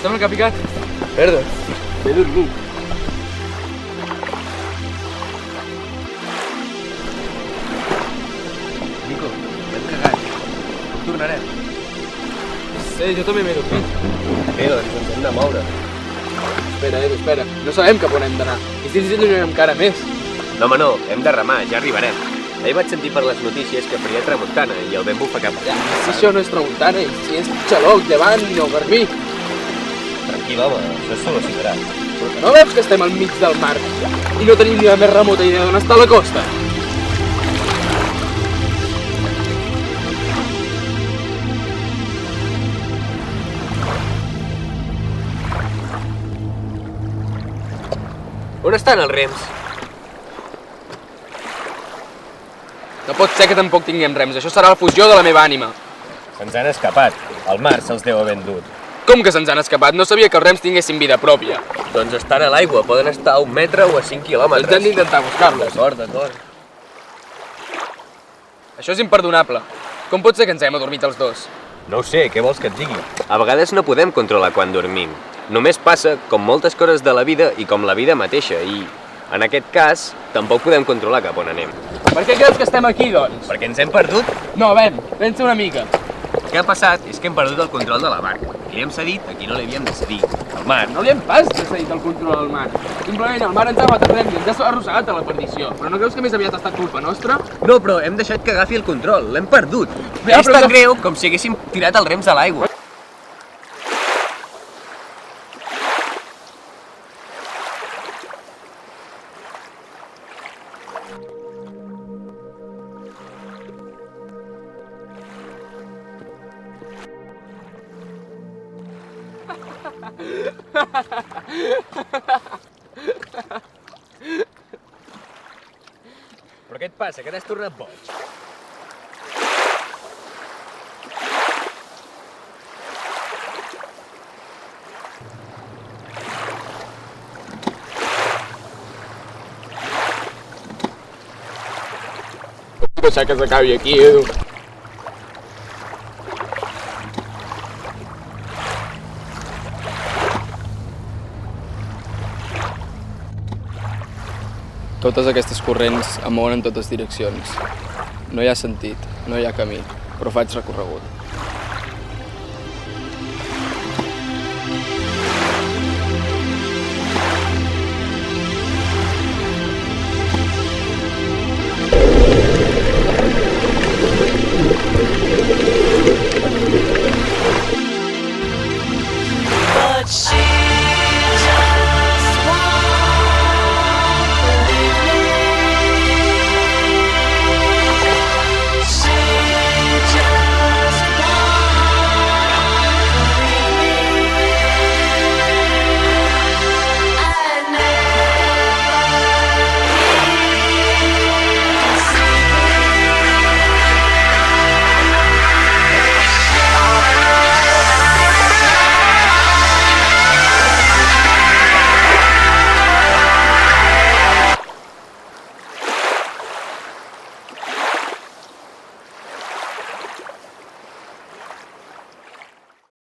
Sembla que ha picat. Merda. M'he dormit. Nico, hem cagat. Com tornarem? Sí, jo també m'he dormit. Bé, doncs ens hem de moure. Espera, Edu, espera. No sabem cap on hem d'anar. I si ens allunyem encara més? No, home, no, hem de remar, ja arribarem. Ahir vaig sentir per les notícies que faria tramuntana i el vent bufa cap allà. Si això no és tramuntana, i si és xaloc, llevant o garbí. Tranquil, home, això es solucionarà. Però que no veus que estem al mig del mar i no tenim ni la més remota idea d'on està la costa? On estan els rems? No pot ser que tampoc tinguem rems. Això serà la fusió de la meva ànima. Se'ns han escapat. El mar se'ls deu haver endut. Com que se'ns han escapat? No sabia que els rems tinguessin vida pròpia. Doncs estan a l'aigua, poden estar a 1 metre o a 5 quilòmetres. Ens hem d'intentar buscar-los. D'acord, d'acord. Això és imperdonable. Com pot ser que ens hem adormit els dos? No ho sé, què vols que et digui? A vegades no podem controlar quan dormim. Només passa com moltes coses de la vida i com la vida mateixa i, en aquest cas, tampoc podem controlar cap on anem. Per què creus que estem aquí, doncs? Perquè ens hem perdut? No, pensa una mica. El que ha passat és que hem perdut el control de la barca i li hem cedit a qui no li havíem de cedir, al mar. No li hem pas cedit el control al mar. Simplement el mar ens ha matat rems i ens ha arrossegat a la perdició. Però no creus que més aviat ha estat culpa nostra? No, però hem deixat que agafi el control, l'hem perdut. Ja, És però tan que- greu com si haguéssim tirat els rems a l'aigua. Però què et passa, que t'has tornat boig? Deixar que s'acabi aquí, Edu. Totes aquestes corrents em mouen en totes direccions. No hi ha sentit, no hi ha camí, però faig recorregut.